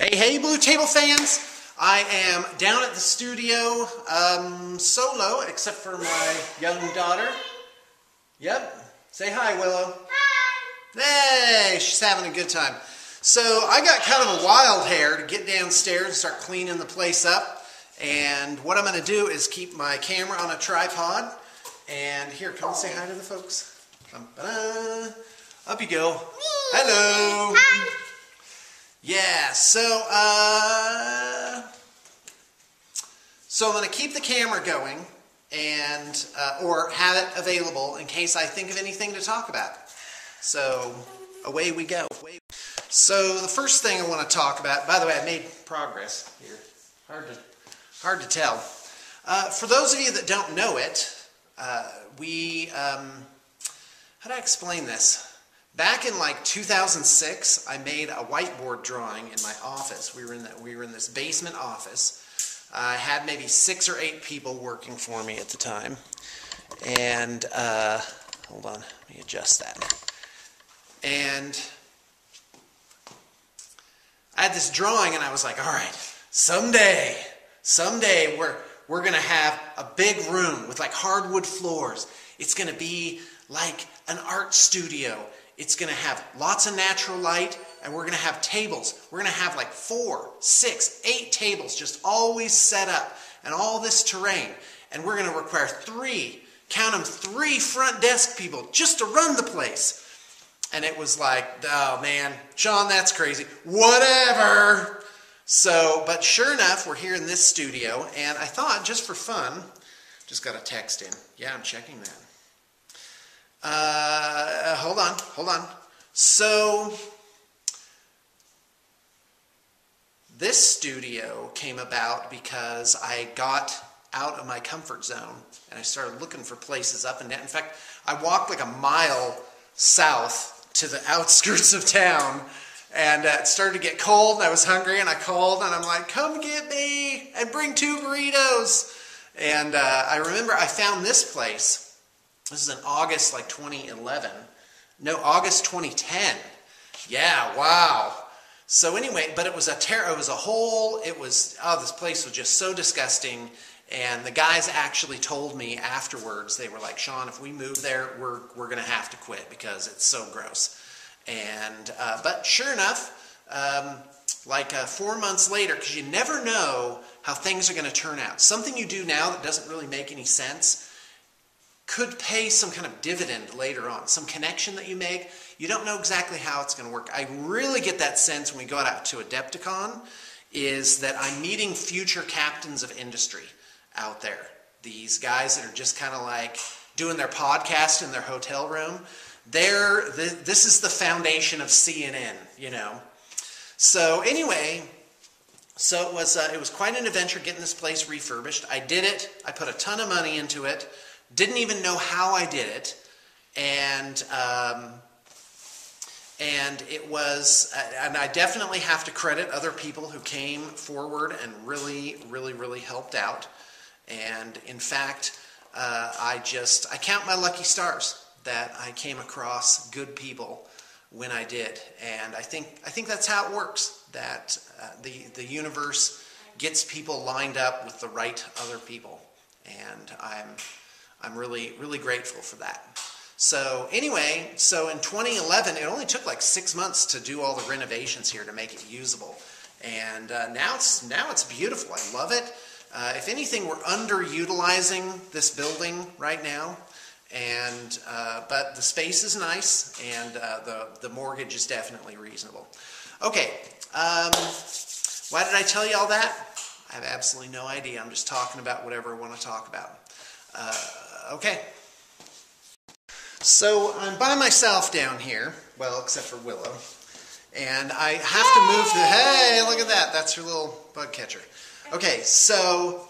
Hey, Blue Table fans! I am down at the studio solo, except for my young daughter. Yep. Say hi, Willow. Hi! Hey, she's having a good time. So I got kind of a wild hair to get downstairs and start cleaning the place up. And what I'm going to do is keep my camera on a tripod. And here, come say hi to the folks. Up you go. Hello! Hi! Yeah, so I'm going to keep the camera going and or have it available in case I think of anything to talk about. So away we go. So the first thing I want to talk about, by the way, I made progress here. Hard to tell. For those of you that don't know it, how do I explain this? Back in like 2006, I made a whiteboard drawing in my office. We were in this basement office. I had maybe 6 or 8 people working for me at the time. And hold on, let me adjust that. And I had this drawing, and I was like, all right, someday we're gonna have a big room with like hardwood floors. It's gonna be like an art studio. It's going to have lots of natural light, and we're going to have tables. We're going to have like 4, 6, 8 tables just always set up, and all this terrain. And we're going to require 3, count them, 3 front desk people just to run the place. And it was like, oh man, Shawn, that's crazy. Whatever. So, but sure enough, we're here in this studio, and I thought just for fun, just got a text in. Yeah, I'm checking that. Hold on. So, this studio came about because I got out of my comfort zone and I started looking for places up and down. In fact, I walked like a mile south to the outskirts of town, and it started to get cold and I was hungry, and I called and I'm like, come get me and bring 2 burritos. And I remember I found this place. This is in August, like 2011. No, August 2010. Yeah, wow. So anyway, but it was this place was just so disgusting. And the guys actually told me afterwards, they were like, Shawn, if we move there, we're going to have to quit because it's so gross. And, but sure enough, 4 months later, because you never know how things are going to turn out. Something you do now that doesn't really make any sense could pay some kind of dividend later on. Some connection that you make, you don't know exactly how it's going to work. I really get that sense when we go out to Adepticon, is that I'm meeting future captains of industry out there. These guys that are just kind of like doing their podcast in their hotel room. This is the foundation of CNN, you know. So anyway, so it was quite an adventure getting this place refurbished. I did it. I put a ton of money into it. Didn't even know how I did it, and it was, and I definitely have to credit other people who came forward and really helped out. And in fact, I count my lucky stars that I came across good people when I did, and I think that's how it works. That the universe gets people lined up with the right other people, and I'm really grateful for that. So anyway, so in 2011, it only took like 6 months to do all the renovations here to make it usable. And now it's beautiful. I love it. If anything, we're underutilizing this building right now. And but the space is nice, and the mortgage is definitely reasonable. Okay, why did I tell you all that? I have absolutely no idea. I'm just talking about whatever I want to talk about. Okay. So I'm by myself down here, well, except for Willow, and I have to move hey, look at that. That's her little bug catcher. Okay, so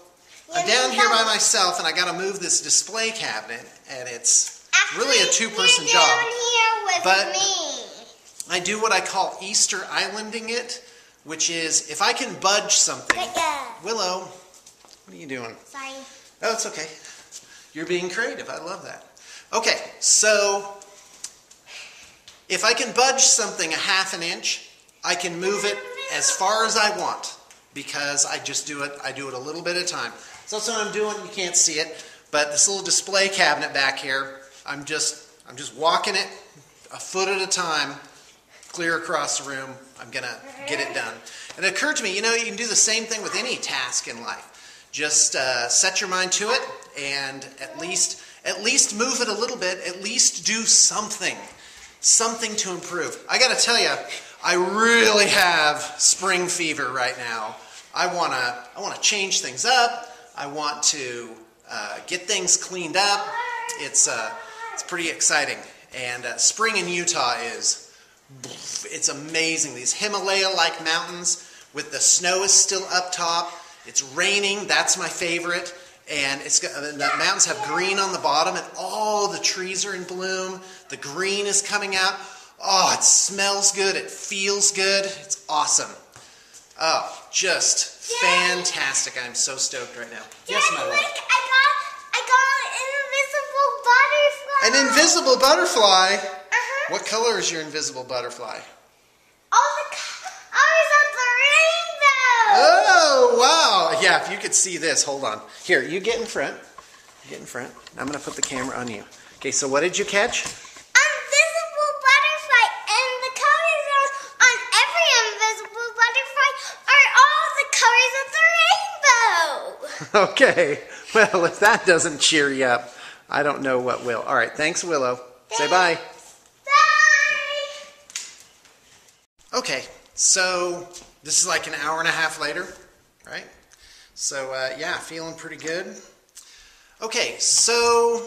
I'm down here by myself, and I got to move this display cabinet, and it's really a 2-person job. But I do what I call Easter Islanding it, which is if I can budge something. Willow, what are you doing? Sorry. Oh, it's okay. You're being creative. I love that. Okay, so if I can budge something a half an inch, I can move it as far as I want, because I just do it. I do it a little bit at a time. So that's what I'm doing. You can't see it, but this little display cabinet back here, I'm just walking it a foot at a time, clear across the room. I'm gonna get it done. And it occurred to me, you know, you can do the same thing with any task in life. Just set your mind to it, and at least move it a little bit. At least do something to improve. I got to tell you, I really have spring fever right now. I wanna change things up. I want to get things cleaned up. It's pretty exciting. And spring in Utah it's amazing. These Himalaya-like mountains with the snow is still up top. It's raining. That's my favorite. And the mountains have green on the bottom, and all the trees are in bloom. The green is coming out. Oh, it smells good. It feels good. It's awesome. Oh, just fantastic. I'm so stoked right now. Yes, my love. I got an invisible butterfly. An invisible butterfly? What color is your invisible butterfly? All the colors of the rainbow. Oh, wow. Yeah, if you could see this. Hold on. Here, you get in front. Get in front. I'm going to put the camera on you. Okay, so what did you catch? Invisible butterfly. And the colors on every invisible butterfly are all the colors of the rainbow. Okay. Well, if that doesn't cheer you up, I don't know what will. All right, thanks, Willow. Say bye. Okay, so this is like an hour and a half later, right? So yeah, feeling pretty good. Okay, so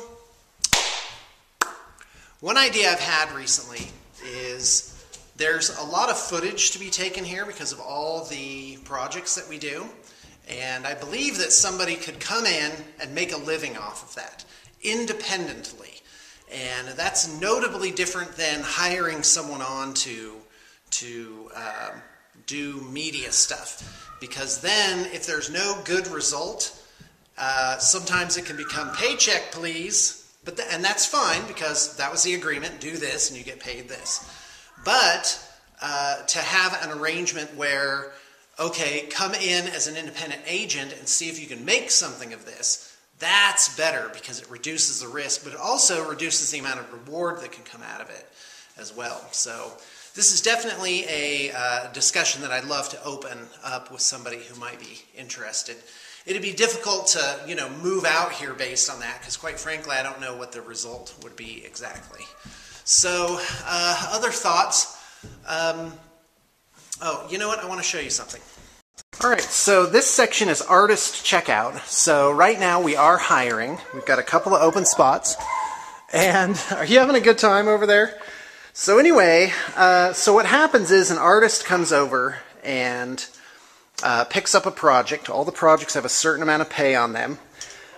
one idea I've had recently is there's a lot of footage to be taken here because of all the projects that we do. And I believe that somebody could come in and make a living off of that independently. And that's notably different than hiring someone on to do media stuff, because then if there's no good result, sometimes it can become paycheck please, and that's fine because that was the agreement, do this and you get paid this. But to have an arrangement where, okay, come in as an independent agent and see if you can make something of this, that's better because it reduces the risk, but it also reduces the amount of reward that can come out of it as well. So this is definitely a discussion that I'd love to open up with somebody who might be interested. It'd be difficult to, you know, move out here based on that because, quite frankly, I don't know what the result would be exactly. So, other thoughts? Oh, you know what? I want to show you something. All right, so this section is artist checkout. So right now we are hiring. We've got a couple of open spots. And are you having a good time over there? So anyway, so what happens is an artist comes over and picks up a project. All the projects have a certain amount of pay on them.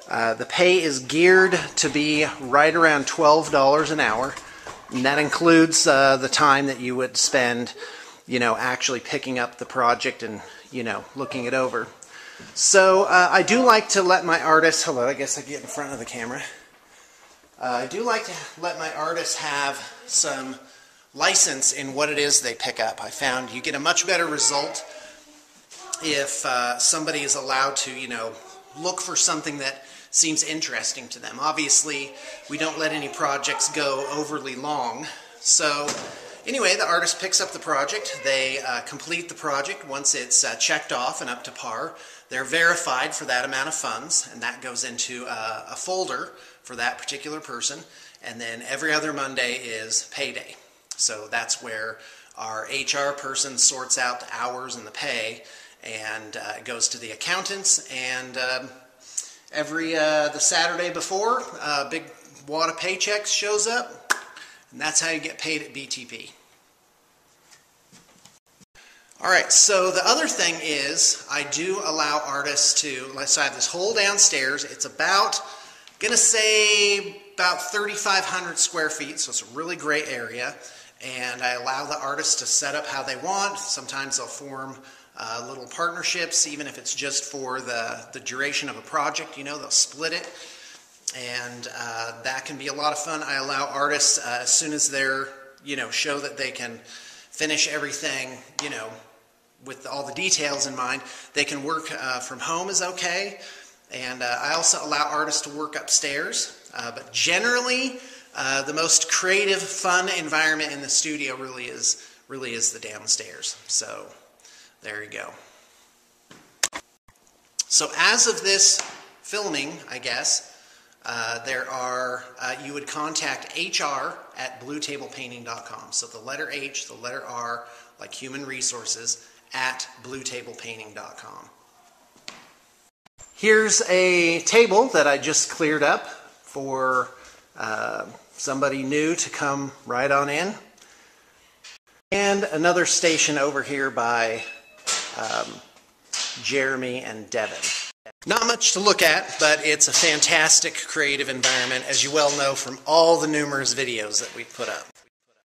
The pay is geared to be right around $12 an hour. And that includes the time that you would spend, you know, actually picking up the project and, you know, looking it over. So I do like to let my artists, hello, I guess I get in front of the camera. I do like to let my artists have some license in what it is they pick up. I found you get a much better result if somebody is allowed to, you know, look for something that seems interesting to them. Obviously, we don't let any projects go overly long. So anyway, the artist picks up the project. They complete the project. Once it's checked off and up to par, they're verified for that amount of funds, and that goes into a folder for that particular person. And then every other Monday is payday. So that's where our HR person sorts out the hours and the pay, and it goes to the accountants. And the Saturday before, a big wad of paychecks shows up, and that's how you get paid at BTP. All right, so the other thing is I do allow artists to, so I have this whole downstairs. It's about, I'm going to say about 3,500 square feet, so it's a really great area. And I allow the artists to set up how they want. Sometimes they'll form little partnerships, even if it's just for the duration of a project, you know, they'll split it. And that can be a lot of fun. I allow artists, as soon as they're, you know, show that they can finish everything, you know, with all the details in mind. They can work from home is okay, and I also allow artists to work upstairs. But generally, the most creative, fun environment in the studio really is the downstairs. So there you go. So as of this filming, I guess, you would contact hr@bluetablepainting.com. So the letter H, the letter R, like human resources, @bluetablepainting.com. Here's a table that I just cleared up for somebody new to come right on in. And another station over here by Jeremy and Devin. Not much to look at, but it's a fantastic creative environment, as you well know from all the numerous videos that we've put up.